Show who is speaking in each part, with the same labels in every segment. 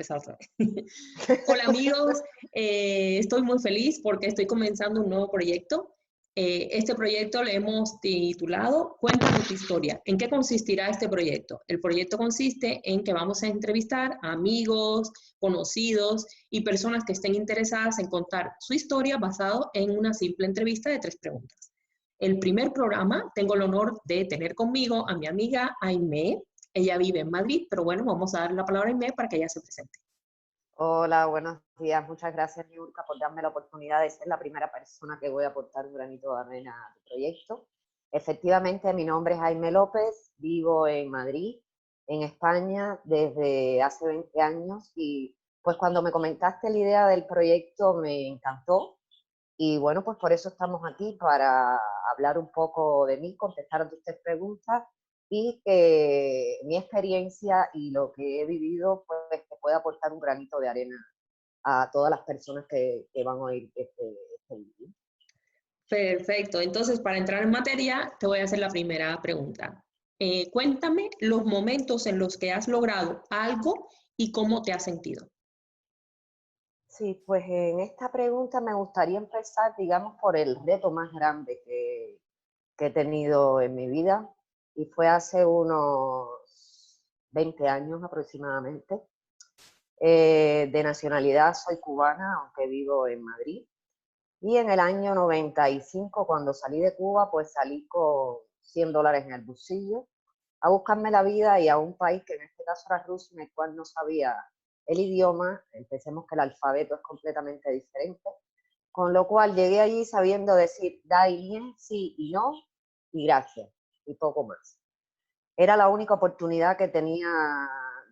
Speaker 1: empezar otra vez. Hola amigos, estoy muy feliz porque estoy comenzando un nuevo proyecto. Este proyecto le hemos titulado Cuéntanos tu historia. ¿En qué consistirá este proyecto? El proyecto consiste en que vamos a entrevistar a amigos, conocidos y personas que estén interesadas en contar su historia basado en una simple entrevista de 3 preguntas. El primer programa tengo el honor de tener conmigo a mi amiga Aimé. Ella vive en Madrid, pero bueno, vamos a darle la palabra a Aimé para que ella se presente.
Speaker 2: Hola, buenos días. Muchas gracias, Niurka, por darme la oportunidad de ser la primera persona que voy a aportar un granito de arena a tu proyecto. Efectivamente, mi nombre es Aimé López, vivo en Madrid, en España, desde hace 20 años y pues cuando me comentaste la idea del proyecto me encantó y bueno, pues por eso estamos aquí para hablar un poco de mí, contestar a tus 3 preguntas y que mi experiencia y lo que he vivido pues que pueda aportar un granito de arena a todas las personas que van a oír este vídeo.
Speaker 1: Perfecto. Entonces, para entrar en materia, te voy a hacer la primera pregunta. Cuéntame los momentos en los que has logrado algo y cómo te has sentido.
Speaker 2: Sí, pues en esta pregunta me gustaría empezar, digamos, por el reto más grande que he tenido en mi vida y fue hace unos 20 años aproximadamente. De nacionalidad soy cubana, aunque vivo en Madrid. Y en el año 95, cuando salí de Cuba, pues salí con $100 en el bolsillo a buscarme la vida y a un país que en este caso era Rusia, en el cual no sabía el idioma. Empecemos que el alfabeto es completamente diferente. Con lo cual llegué allí sabiendo decir da y bien, sí y no, y gracias, y poco más. Era la única oportunidad que tenía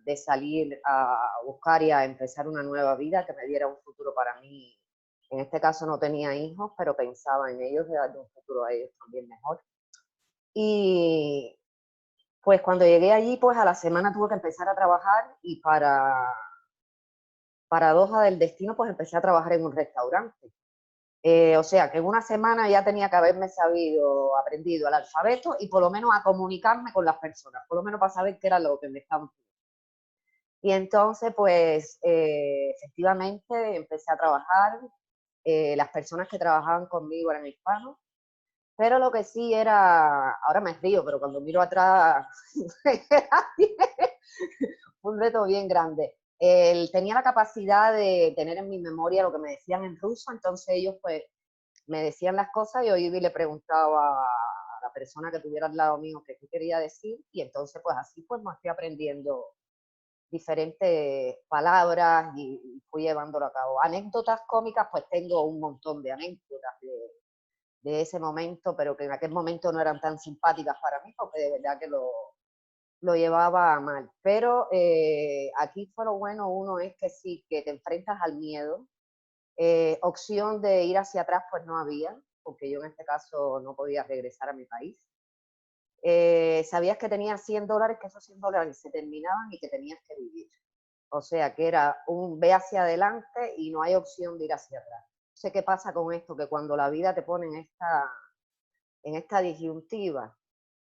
Speaker 2: de salir a buscar y a empezar una nueva vida que me diera un futuro para mí. En este caso no tenía hijos, pero pensaba en ellos, de darle un futuro a ellos también mejor. Y pues cuando llegué allí, pues a la semana tuve que empezar a trabajar y para paradoja del destino, pues empecé a trabajar en un restaurante. O sea, que en una semana ya tenía que haberme aprendido el alfabeto y por lo menos a comunicarme con las personas, por lo menos para saber qué era lo que me estaban pidiendo. Y entonces, pues, efectivamente empecé a trabajar. Las personas que trabajaban conmigo eran hispanos, pero lo que sí era, ahora me río, pero cuando miro atrás, fue un reto bien grande. Tenía la capacidad de tener en mi memoria lo que me decían en ruso, entonces ellos pues me decían las cosas y yo iba y le preguntaba a la persona que tuviera al lado mío qué quería decir y entonces pues así pues me fui aprendiendo diferentes palabras y fui llevándolo a cabo. Anécdotas cómicas, pues tengo un montón de anécdotas de ese momento, pero que en aquel momento no eran tan simpáticas para mí porque de verdad que lo llevaba mal. Pero aquí fue lo bueno, uno es que sí, que te enfrentas al miedo. Opción de ir hacia atrás pues no había, porque yo en este caso no podía regresar a mi país. Sabías que tenías $100, que esos $100 se terminaban y que tenías que vivir. O sea, que era un ve hacia adelante y no hay opción de ir hacia atrás. Sé qué pasa con esto, que cuando la vida te pone en esta disyuntiva,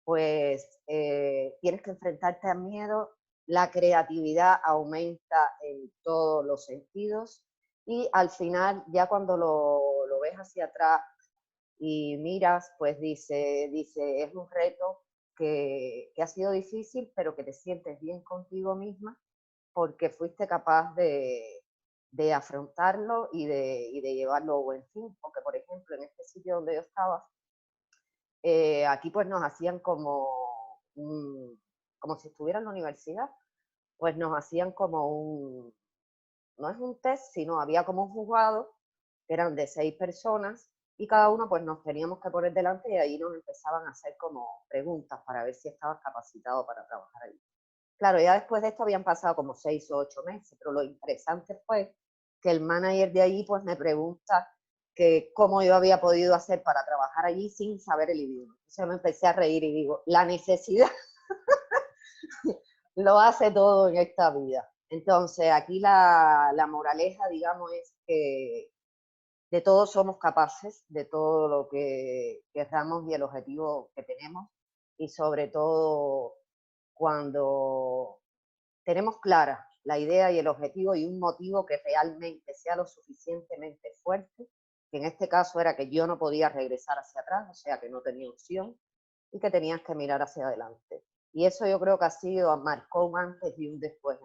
Speaker 2: pues tienes que enfrentarte al miedo, la creatividad aumenta en todos los sentidos y al final, ya cuando lo ves hacia atrás y miras, pues dice es un reto que ha sido difícil, pero que te sientes bien contigo misma porque fuiste capaz de afrontarlo y de llevarlo a buen fin. Porque, por ejemplo, en este sitio donde yo estaba, aquí pues nos hacían como si estuviera en la universidad, pues nos hacían no es un test, sino había como un juzgado, que eran de 6 personas, y cada uno pues nos teníamos que poner delante y ahí nos empezaban a hacer como preguntas para ver si estabas capacitado para trabajar ahí. Claro, ya después de esto habían pasado como 6 o 8 meses, pero lo interesante fue que el manager de allí pues me pregunta que cómo yo había podido hacer para trabajar allí sin saber el idioma. Entonces me empecé a reír y digo, la necesidad lo hace todo en esta vida. Entonces aquí la moraleja, digamos, es que de todo somos capaces, de todo lo que querramos y el objetivo que tenemos, y sobre todo cuando tenemos clara la idea y el objetivo y un motivo que realmente sea lo suficientemente fuerte, que en este caso era que yo no podía regresar hacia atrás, o sea que no tenía opción y que tenías que mirar hacia adelante. Y eso yo creo que ha sido, marcó un antes y un después.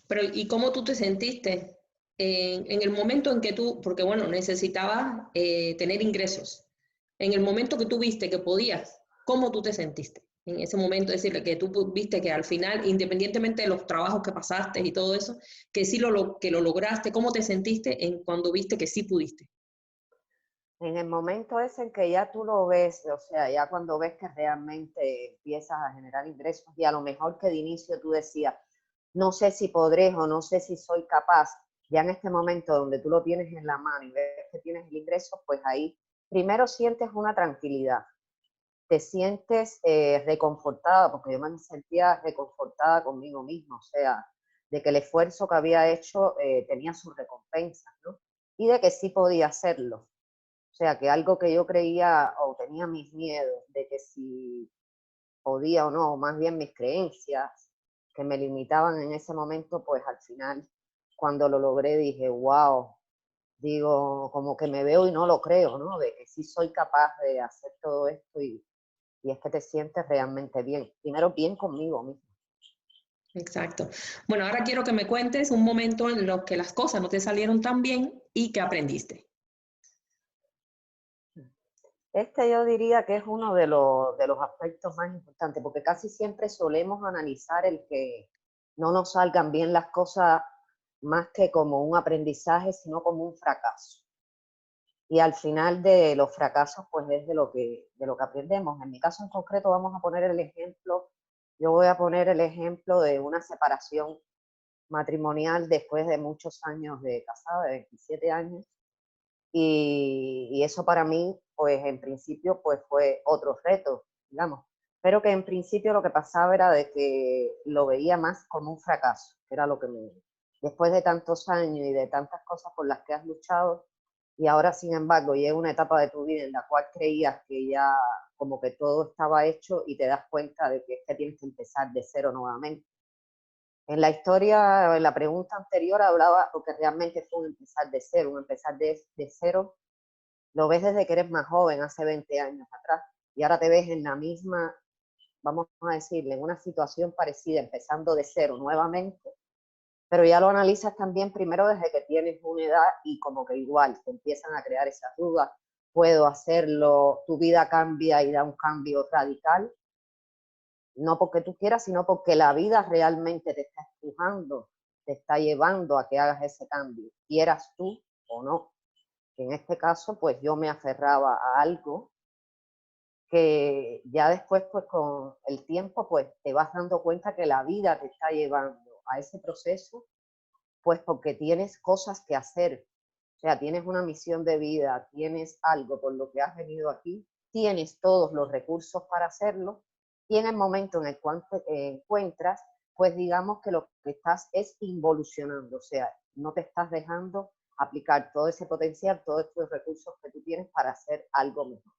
Speaker 1: Pero, ¿y cómo tú te sentiste en el momento en que tú, porque bueno, necesitabas tener ingresos, en el momento que tú viste que podías, ¿cómo tú te sentiste? En ese momento, es decir, que tú viste que al final, independientemente de los trabajos que pasaste y todo eso, que sí que lo lograste, ¿cómo te sentiste cuando viste que sí pudiste?
Speaker 2: En el momento ese en que ya tú lo ves, o sea, ya cuando ves que realmente empiezas a generar ingresos y a lo mejor que de inicio tú decías, no sé si podré o no sé si soy capaz, ya en este momento donde tú lo tienes en la mano y ves que tienes el ingreso, pues ahí primero sientes una tranquilidad, te sientes reconfortada, porque yo me sentía reconfortada conmigo misma, o sea, de que el esfuerzo que había hecho tenía sus recompensas, ¿no? Y de que sí podía hacerlo. O sea, que algo que yo creía o tenía mis miedos de que si podía o no, o más bien mis creencias que me limitaban en ese momento, pues al final, cuando lo logré, dije, wow, digo, como que me veo y no lo creo, ¿no? De que sí soy capaz de hacer todo esto y es que te sientes realmente bien. Primero, bien conmigo mismo.
Speaker 1: Exacto. Bueno, ahora quiero que me cuentes un momento en los que las cosas no te salieron tan bien y que aprendiste.
Speaker 2: Este yo diría que es uno de los aspectos más importantes, porque casi siempre solemos analizar el que no nos salgan bien las cosas más que como un aprendizaje, sino como un fracaso. Y al final de los fracasos, pues es de lo que aprendemos. En mi caso en concreto vamos a poner el ejemplo, yo voy a poner el ejemplo de una separación matrimonial después de muchos años de casada, de 27 años, y eso para mí, pues en principio, pues fue otro reto, digamos. Pero que en principio lo que pasaba era de que lo veía más como un fracaso, que era lo que me... Después de tantos años y de tantas cosas por las que has luchado, y ahora sin embargo llega una etapa de tu vida en la cual creías que ya como que todo estaba hecho y te das cuenta de que es que tienes que empezar de cero nuevamente. En la historia, en la pregunta anterior hablaba, porque realmente fue un empezar de cero, un empezar de cero lo ves desde que eres más joven, hace 20 años atrás, y ahora te ves en la misma, vamos a decirle, en una situación parecida, empezando de cero nuevamente, pero ya lo analizas también primero desde que tienes una edad y como que igual te empiezan a crear esas dudas, puedo hacerlo, tu vida cambia y da un cambio radical, no porque tú quieras, sino porque la vida realmente te está empujando, te está llevando a que hagas ese cambio, quieras tú o no. En este caso, pues yo me aferraba a algo que ya después, pues con el tiempo, pues te vas dando cuenta que la vida te está llevando a ese proceso, pues porque tienes cosas que hacer. O sea, tienes una misión de vida, tienes algo por lo que has venido aquí, tienes todos los recursos para hacerlo y en el momento en el cual te encuentras, pues digamos que lo que estás es involucionando, o sea, no te estás dejando aplicar todo ese potencial, todos estos recursos que tú tienes para hacer algo mejor.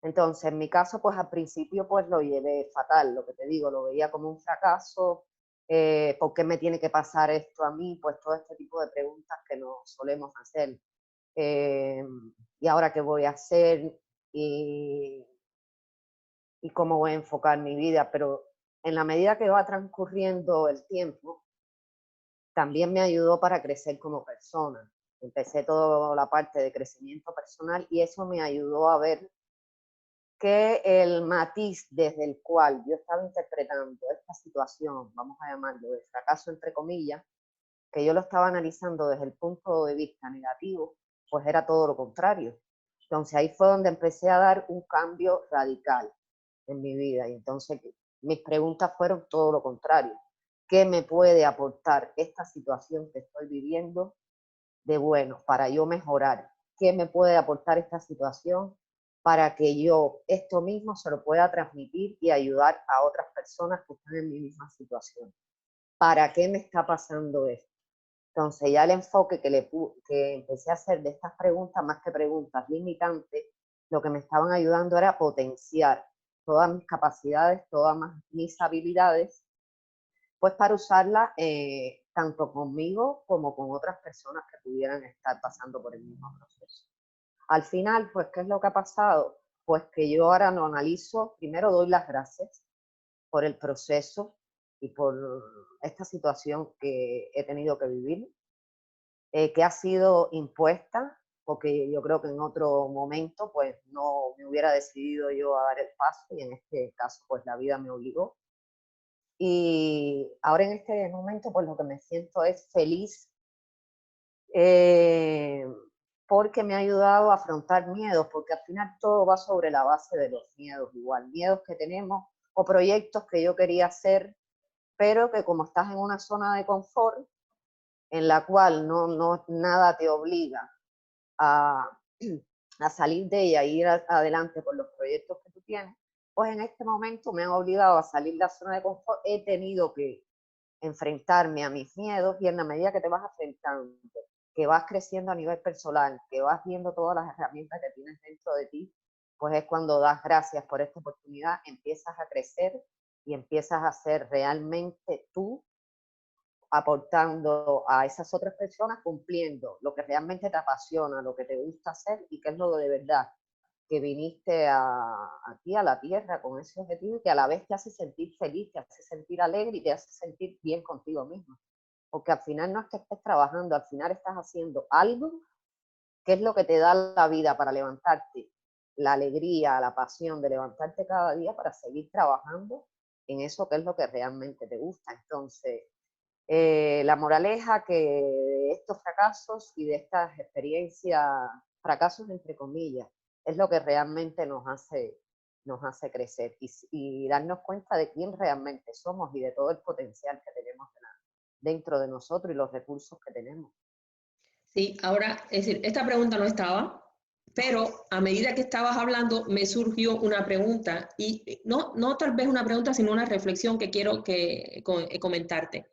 Speaker 2: Entonces, en mi caso, pues al principio pues lo llevé fatal, lo que te digo, lo veía como un fracaso, ¿por qué me tiene que pasar esto a mí? Pues todo este tipo de preguntas que nos solemos hacer. Eh, ¿Y ahora qué voy a hacer? Y, ¿Y cómo voy a enfocar mi vida? Pero en la medida que va transcurriendo el tiempo, también me ayudó para crecer como persona. Empecé toda la parte de crecimiento personal y eso me ayudó a ver que el matiz desde el cual yo estaba interpretando esta situación, vamos a llamarlo de fracaso entre comillas, que yo lo estaba analizando desde el punto de vista negativo, pues era todo lo contrario. Entonces ahí fue donde empecé a dar un cambio radical en mi vida y entonces mis preguntas fueron todo lo contrario. ¿Qué me puede aportar esta situación que estoy viviendo de bueno para yo mejorar? ¿Qué me puede aportar esta situación para que yo esto mismo se lo pueda transmitir y ayudar a otras personas que están en mi misma situación? ¿Para qué me está pasando esto? Entonces ya el enfoque que empecé a hacer de estas preguntas, más que preguntas limitantes, lo que me estaban ayudando era potenciar todas mis capacidades, todas mis habilidades pues para usarla tanto conmigo como con otras personas que pudieran estar pasando por el mismo proceso. Al final, pues, ¿qué es lo que ha pasado? Pues que yo ahora lo analizo, primero doy las gracias por el proceso y por esta situación que he tenido que vivir, que ha sido impuesta, porque yo creo que en otro momento pues no me hubiera decidido yo a dar el paso y en este caso pues la vida me obligó. Y ahora en este momento pues lo que me siento es feliz eh, porque me ha ayudado a afrontar miedos, porque al final todo va sobre la base de los miedos igual, miedos que tenemos o proyectos que yo quería hacer, pero que como estás en una zona de confort en la cual nada te obliga a, a salir de ella e ir adelante por los proyectos que tú tienes, pues en este momento me han obligado a salir de la zona de confort, he tenido que enfrentarme a mis miedos y en la medida que te vas enfrentando, que vas creciendo a nivel personal, que vas viendo todas las herramientas que tienes dentro de ti, pues es cuando das gracias por esta oportunidad, empiezas a crecer y empiezas a ser realmente tú aportando a esas otras personas, cumpliendo lo que realmente te apasiona, lo que te gusta hacer y que es lo de verdad, que viniste aquí a la tierra con ese objetivo y que a la vez te hace sentir feliz, te hace sentir alegre y te hace sentir bien contigo mismo. Porque al final no es que estés trabajando, al final estás haciendo algo que es lo que te da la vida para levantarte, la alegría, la pasión de levantarte cada día para seguir trabajando en eso que es lo que realmente te gusta. Entonces, la moraleja que de estos fracasos y de estas experiencias, fracasos entre comillas, es lo que realmente nos hace crecer y darnos cuenta de quién realmente somos y de todo el potencial que tenemos dentro de nosotros y los recursos que tenemos.
Speaker 1: Sí, ahora, es decir, esta pregunta no estaba, pero a medida que estabas hablando me surgió una pregunta y no tal vez una pregunta, sino una reflexión que quiero comentarte.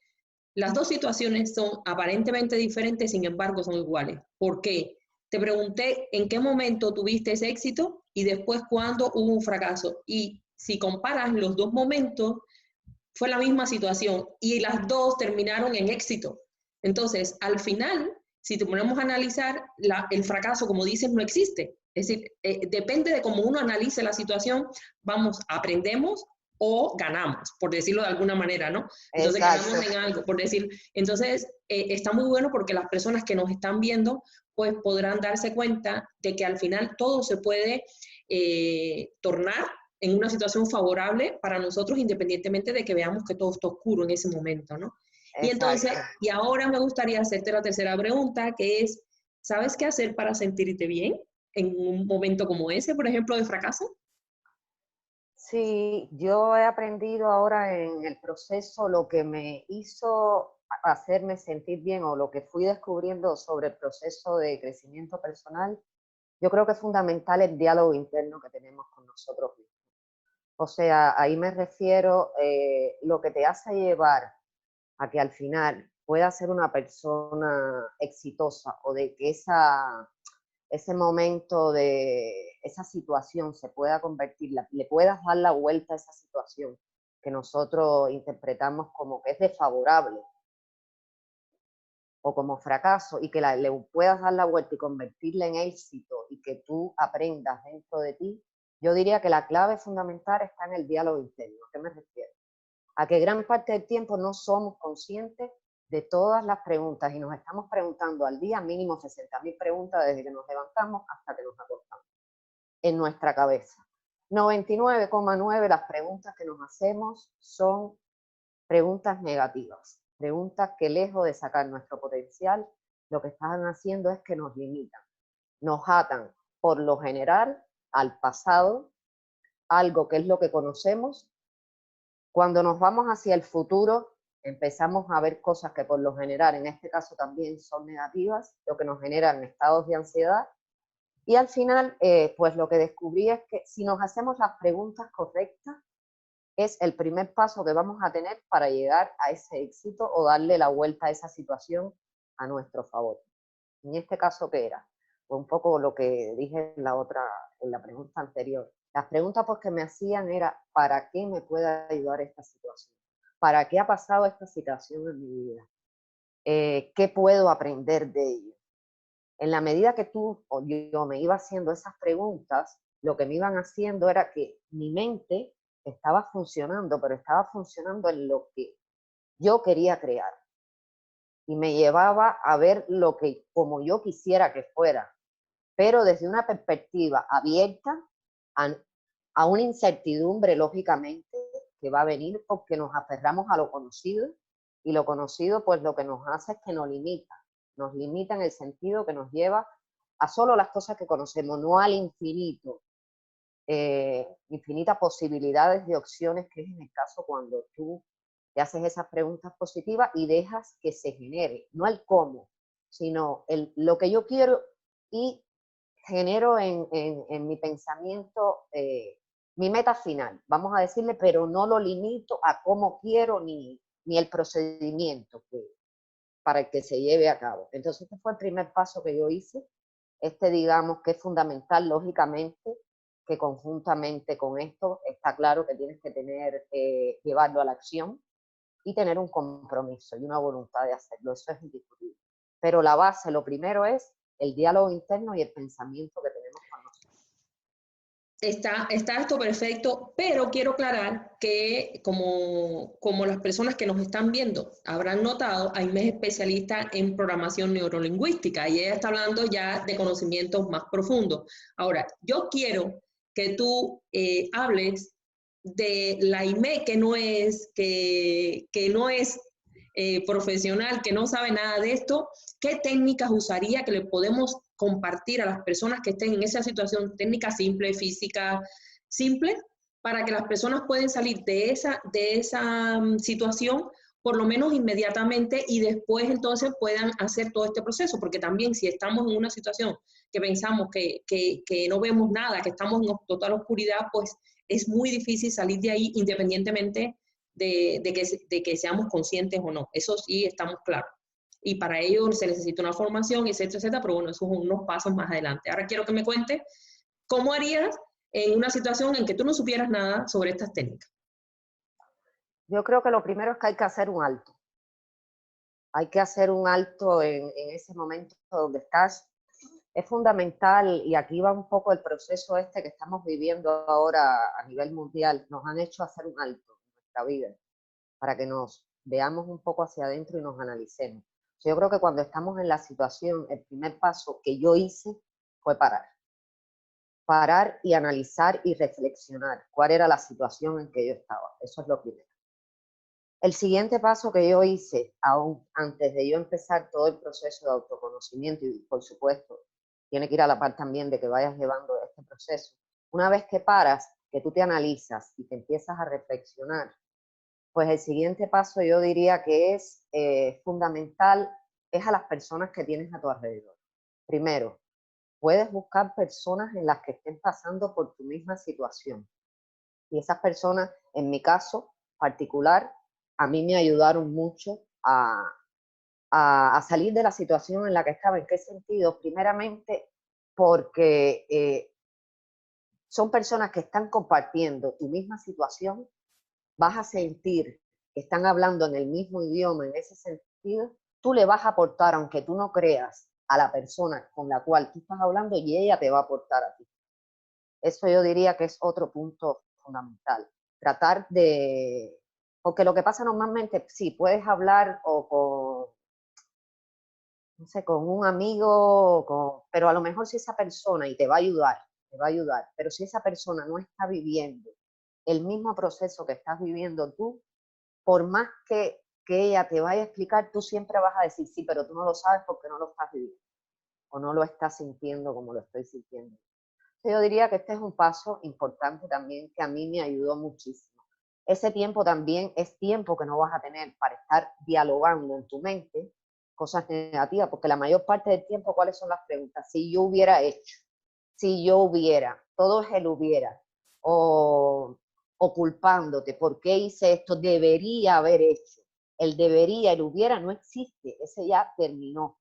Speaker 1: Las dos situaciones son aparentemente diferentes, sin embargo son iguales. ¿Por qué? Te pregunté en qué momento tuviste ese éxito y después cuándo hubo un fracaso. Y si comparas los dos momentos, fue la misma situación y las dos terminaron en éxito. Entonces, al final, si te ponemos a analizar, el fracaso, como dices, no existe. Es decir, depende de cómo uno analice la situación, vamos, aprendemos o ganamos, por decirlo de alguna manera, ¿no? Entonces
Speaker 2: Exacto.
Speaker 1: ganamos en algo, por decir, entonces está muy bueno porque las personas que nos están viendo, pues podrán darse cuenta de que al final todo se puede tornar en una situación favorable para nosotros, independientemente de que veamos que todo está oscuro en ese momento, ¿no? Y entonces, y ahora me gustaría hacerte la tercera pregunta, que es, ¿sabes qué hacer para sentirte bien en un momento como ese, por ejemplo, de fracaso?
Speaker 2: Sí, yo he aprendido ahora en el proceso lo que me hizo hacerme sentir bien o lo que fui descubriendo sobre el proceso de crecimiento personal. Yo creo que es fundamental el diálogo interno que tenemos con nosotros mismos. O sea, ahí me refiero lo que te hace llevar a que al final puedas ser una persona exitosa o de que ese momento de esa situación se pueda convertir, le puedas dar la vuelta a esa situación que nosotros interpretamos como que es desfavorable o como fracaso y que le puedas dar la vuelta y convertirla en éxito y que tú aprendas dentro de ti, yo diría que la clave fundamental está en el diálogo interno. ¿A qué me refiero? A que gran parte del tiempo no somos conscientes de todas las preguntas y nos estamos preguntando al día mínimo 60.000 preguntas desde que nos levantamos hasta que nos acostamos en nuestra cabeza. 99,9 las preguntas que nos hacemos son preguntas negativas, preguntas que lejos de sacar nuestro potencial, lo que están haciendo es que nos limitan, nos atan por lo general al pasado, algo que es lo que conocemos. Cuando nos vamos hacia el futuro, empezamos a ver cosas que por lo general, en este caso también son negativas, lo que nos generan estados de ansiedad. Y al final, pues lo que descubrí es que si nos hacemos las preguntas correctas, es el primer paso que vamos a tener para llegar a ese éxito o darle la vuelta a esa situación a nuestro favor. En este caso, ¿qué era? Pues un poco lo que dije en la pregunta anterior. Las preguntas pues, que me hacían era, ¿para qué me puede ayudar esta situación? ¿para qué ha pasado esta situación en mi vida? ¿Qué puedo aprender de ello? En la medida que tú o yo me iba haciendo esas preguntas, lo que me iban haciendo era que mi mente estaba funcionando, pero estaba funcionando en lo que yo quería crear. Y me llevaba a ver lo que como yo quisiera que fuera, pero desde una perspectiva abierta a, a una incertidumbre, lógicamente, que va a venir porque nos aferramos a lo conocido, y lo conocido pues lo que nos hace es que nos limita en el sentido que nos lleva a solo las cosas que conocemos, no al infinito, infinitas posibilidades de opciones, que es en el caso cuando tú te haces esas preguntas positivas y dejas que se genere, no el cómo, sino lo que yo quiero, y genero en mi pensamiento mi meta final, vamos a decirle, pero no lo limito a cómo quiero ni el procedimiento para el que se lleve a cabo. Entonces, este fue el primer paso que yo hice. Digamos que es fundamental, lógicamente, que conjuntamente con esto está claro que tienes que tener, llevarlo a la acción y tener un compromiso y una voluntad de hacerlo. Eso es indiscutible. Pero la base, lo primero es el diálogo interno y el pensamiento que tenemos con nosotros.
Speaker 1: Está esto perfecto, pero quiero aclarar que como las personas que nos están viendo habrán notado, Aimee es especialista en programación neurolingüística y ella está hablando ya de conocimientos más profundos. Ahora, yo quiero que tú hables de la Aimee que no es profesional, que no sabe nada de esto. ¿Qué técnicas usaría que le podemos compartir a las personas que estén en esa situación, técnica simple, física, simple, para que las personas puedan salir de esa situación por lo menos inmediatamente y después entonces puedan hacer todo este proceso? Porque también si estamos en una situación que pensamos que no vemos nada, que estamos en total oscuridad, pues es muy difícil salir de ahí independientemente de que seamos conscientes o no. Eso sí estamos claros. Y para ello se necesita una formación, etcétera, etcétera, pero bueno, esos son unos pasos más adelante. Ahora quiero que me cuentes cómo harías en una situación en que tú no supieras nada sobre estas técnicas.
Speaker 2: Yo creo que lo primero es que hay que hacer un alto. Hay que hacer un alto en ese momento donde estás. Es fundamental, y aquí va un poco el proceso que estamos viviendo ahora a nivel mundial. Nos han hecho hacer un alto en nuestra vida para que nos veamos un poco hacia adentro y nos analicemos. Yo creo que cuando estamos en la situación, el primer paso que yo hice fue parar. Parar y analizar y reflexionar cuál era la situación en que yo estaba. Eso es lo primero. El siguiente paso que yo hice, aún antes de yo empezar todo el proceso de autoconocimiento, y por supuesto, tiene que ir a la par también de que vayas llevando este proceso, una vez que paras, que tú te analizas y te empiezas a reflexionar, pues el siguiente paso yo diría que es fundamental, es a las personas que tienes a tu alrededor. Primero, puedes buscar personas en las que estén pasando por tu misma situación. Y esas personas, en mi caso particular, a mí me ayudaron mucho a salir de la situación en la que estaba. ¿En qué sentido? Primeramente, porque son personas que están compartiendo tu misma situación, vas a sentir que están hablando en el mismo idioma. En ese sentido, tú le vas a aportar, aunque tú no creas, a la persona con la cual tú estás hablando, y ella te va a aportar a ti. Eso yo diría que es otro punto fundamental. Tratar de... Porque lo que pasa normalmente, sí, puedes hablar o con, no sé, con un amigo, pero a lo mejor si esa persona, y te va a ayudar, pero si esa persona no está viviendo el mismo proceso que estás viviendo tú, por más que ella te vaya a explicar, tú siempre vas a decir, sí, pero tú no lo sabes porque no lo estás viviendo o no lo estás sintiendo como lo estoy sintiendo. Yo diría que este es un paso importante también que a mí me ayudó muchísimo. Ese tiempo también es tiempo que no vas a tener para estar dialogando en tu mente cosas negativas, porque la mayor parte del tiempo, ¿cuáles son las preguntas? Si yo hubiera hecho, si yo hubiera, todo es el hubiera, o culpándote, ¿por qué hice esto? Debería haber hecho. El debería, el hubiera no existe, ese ya terminó.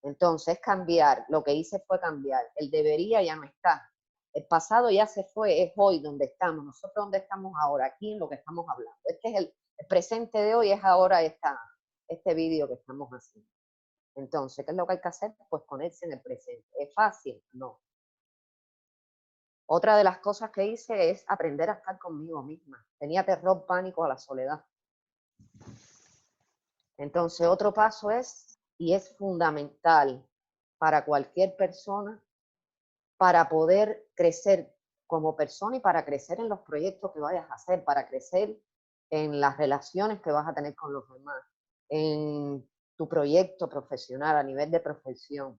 Speaker 2: Entonces, cambiar, lo que hice fue cambiar. El debería ya no está. El pasado ya se fue, es hoy donde estamos. Nosotros donde estamos ahora, aquí en lo que estamos hablando. Este es El presente de hoy es ahora este vídeo que estamos haciendo. Entonces, ¿qué es lo que hay que hacer? Pues ponerse en el presente. ¿Es fácil? No. Otra de las cosas que hice es aprender a estar conmigo misma. Tenía terror, pánico a la soledad. Entonces, otro paso es, y es fundamental para cualquier persona, para poder crecer como persona y para crecer en los proyectos que vayas a hacer, para crecer en las relaciones que vas a tener con los demás, en tu proyecto profesional, a nivel de profesión.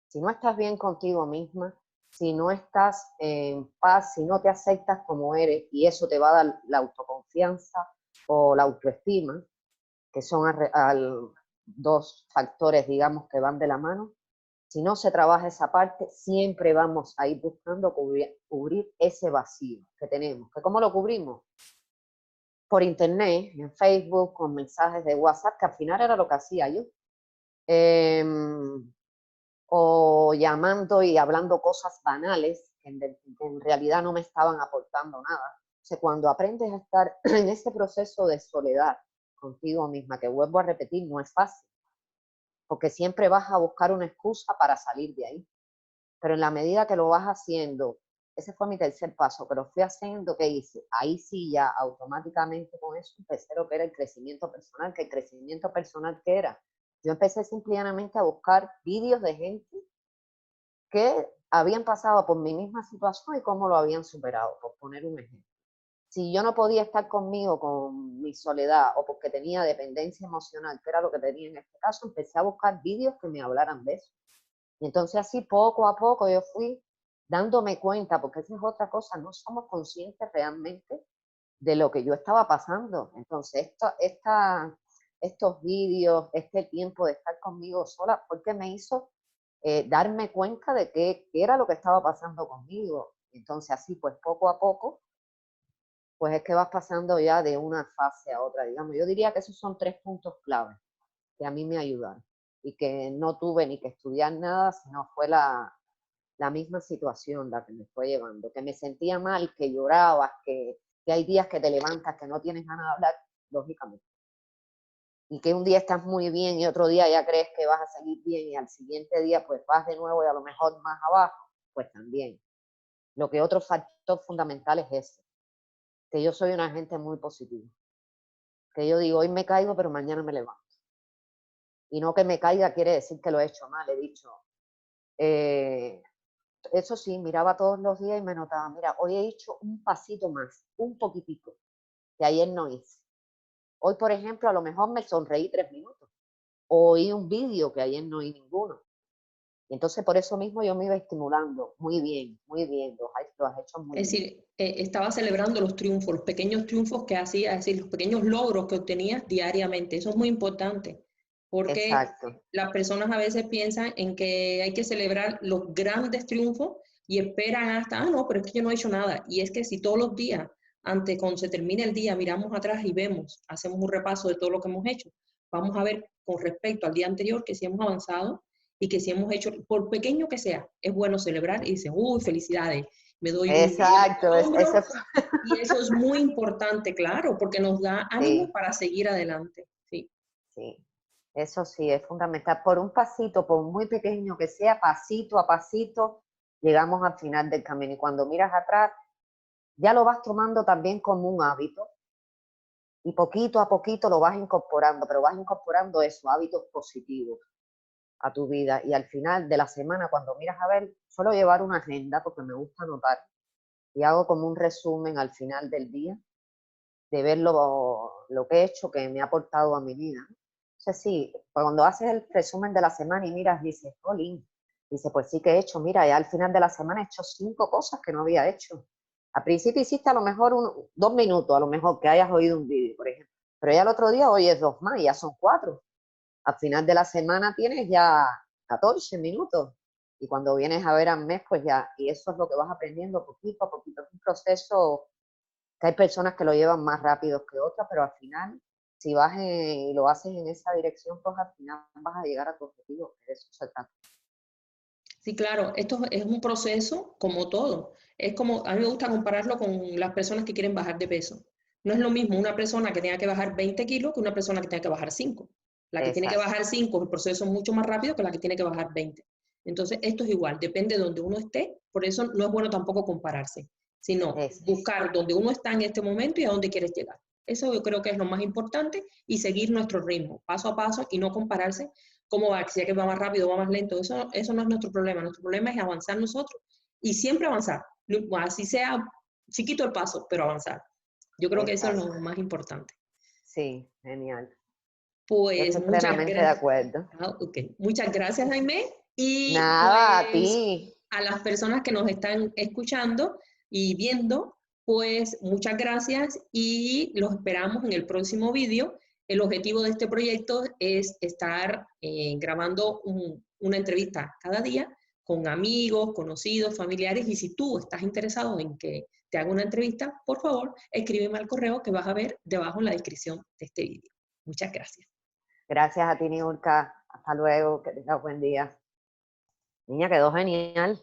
Speaker 2: Si no estás bien contigo misma, si no estás en paz, si no te aceptas como eres, y eso te va a dar la autoconfianza o la autoestima, que son dos factores, digamos, que van de la mano. Si no se trabaja esa parte, siempre vamos a ir buscando cubrir ese vacío que tenemos. ¿Que cómo lo cubrimos? Por internet, en Facebook, con mensajes de WhatsApp, que al final era lo que hacía yo. O llamando y hablando cosas banales que en realidad no me estaban aportando nada. O sea, cuando aprendes a estar en ese proceso de soledad contigo misma, que vuelvo a repetir, no es fácil, porque siempre vas a buscar una excusa para salir de ahí. Pero en la medida que lo vas haciendo, ese fue mi tercer paso, que lo fui haciendo, ¿qué hice? Ahí sí ya automáticamente con eso empecé lo que era el crecimiento personal, que el crecimiento personal que era. Yo empecé simplemente a buscar vídeos de gente que habían pasado por mi misma situación y cómo lo habían superado, por poner un ejemplo. Si yo no podía estar conmigo, con mi soledad, o porque tenía dependencia emocional, que era lo que tenía en este caso, empecé a buscar vídeos que me hablaran de eso. Y entonces así poco a poco yo fui dándome cuenta, porque esa es otra cosa, no somos conscientes realmente de lo que yo estaba pasando. Entonces estos vídeos, este tiempo de estar conmigo sola, porque me hizo darme cuenta de qué era lo que estaba pasando conmigo. Entonces así pues poco a poco, pues es que vas pasando ya de una fase a otra, digamos. Yo diría que esos son 3 puntos claves que a mí me ayudaron y que no tuve ni que estudiar nada, sino fue la misma situación la que me fue llevando, que me sentía mal, que llorabas, que hay días que te levantas, que no tienes ganas de hablar, lógicamente. Y que un día estás muy bien y otro día ya crees que vas a seguir bien y al siguiente día pues vas de nuevo y a lo mejor más abajo, pues también. Lo que otro factor fundamental es ese, que yo soy una gente muy positiva, que yo digo, hoy me caigo pero mañana me levanto. Y no que me caiga quiere decir que lo he hecho mal, he dicho, eso sí, miraba todos los días y me notaba, mira, hoy he hecho un pasito más, un poquitico, que ayer no hice. Hoy, por ejemplo, a lo mejor me sonreí 3 minutos, o oí un vídeo que ayer no oí ninguno. Y entonces por eso mismo yo me iba estimulando, muy bien, lo has hecho muy
Speaker 1: Es
Speaker 2: bien.
Speaker 1: decir, estaba celebrando los triunfos, los pequeños triunfos que hacía, es decir, los pequeños logros que obtenías diariamente. Eso es muy importante, porque
Speaker 2: Exacto.
Speaker 1: las personas a veces piensan en que hay que celebrar los grandes triunfos y esperan hasta, no, pero es que yo no he hecho nada. Y es que si todos los días, antes, cuando se termine el día, miramos atrás y vemos, hacemos un repaso de todo lo que hemos hecho, vamos a ver con respecto al día anterior que sí hemos avanzado y que sí hemos hecho, por pequeño que sea, es bueno celebrar y decir, uy, felicidades, me doy un
Speaker 2: Exacto,
Speaker 1: hombro y eso es muy importante, claro, porque nos da ánimo
Speaker 2: sí,
Speaker 1: para seguir adelante. Sí.
Speaker 2: sí. Eso sí, es fundamental. Por un pasito, por muy pequeño que sea, pasito a pasito, llegamos al final del camino. Y cuando miras atrás, ya lo vas tomando también como un hábito y poquito a poquito lo vas incorporando, pero vas incorporando esos hábitos positivos a tu vida. Y al final de la semana, cuando miras a ver, suelo llevar una agenda porque me gusta anotar y hago como un resumen al final del día de ver lo que he hecho que me ha aportado a mi vida. Entonces sí, pues cuando haces el resumen de la semana y miras, dices, jolín, dice, pues sí que he hecho, mira, ya al final de la semana he hecho 5 cosas que no había hecho. Al principio hiciste a lo mejor 2 minutos, a lo mejor que hayas oído un vídeo, por ejemplo, pero ya el otro día oyes 2 más, ya son 4. Al final de la semana tienes ya 14 minutos. Y cuando vienes a ver al mes, pues ya, y eso es lo que vas aprendiendo poquito a poquito. Es un proceso que hay personas que lo llevan más rápido que otras, pero al final, si vas y lo haces en esa dirección, pues al final vas a llegar a tu objetivo, que de eso se trata.
Speaker 1: Sí, claro, esto es un proceso como todo. Es como, a mí me gusta compararlo con las personas que quieren bajar de peso. No es lo mismo una persona que tenga que bajar 20 kilos que una persona que tenga que bajar 5. La que tiene que
Speaker 2: Exacto.
Speaker 1: bajar 5, el proceso es mucho más rápido que la que tiene que bajar 20. Entonces, esto es igual, depende de donde uno esté, por eso no es bueno tampoco compararse, sino
Speaker 2: Exacto.
Speaker 1: buscar donde uno está en este momento y a dónde quieres llegar. Eso yo creo que es lo más importante y seguir nuestro ritmo, paso a paso y no compararse cómo va, si es que va más rápido o va más lento. Eso no es nuestro problema es avanzar nosotros y siempre avanzar, así sea chiquito el paso, pero avanzar. Yo creo que eso es
Speaker 2: Exacto.
Speaker 1: lo más importante.
Speaker 2: Sí, genial. Yo
Speaker 1: Pues
Speaker 2: estoy
Speaker 1: muchas
Speaker 2: plenamente de
Speaker 1: gracias.
Speaker 2: acuerdo.
Speaker 1: Okay. Muchas gracias, Jaime. Y
Speaker 2: Nada, a
Speaker 1: pues
Speaker 2: ti.
Speaker 1: a las personas que nos están escuchando y viendo, pues muchas gracias y los esperamos en el próximo vídeo. El objetivo de este proyecto es estar grabando una entrevista cada día con amigos, conocidos, familiares, y si tú estás interesado en que te haga una entrevista, por favor, escríbeme al correo que vas a ver debajo en la descripción de este vídeo. Muchas gracias.
Speaker 2: Gracias a ti, Niurka. Hasta luego. Que tengas buen día. Niña, quedó genial.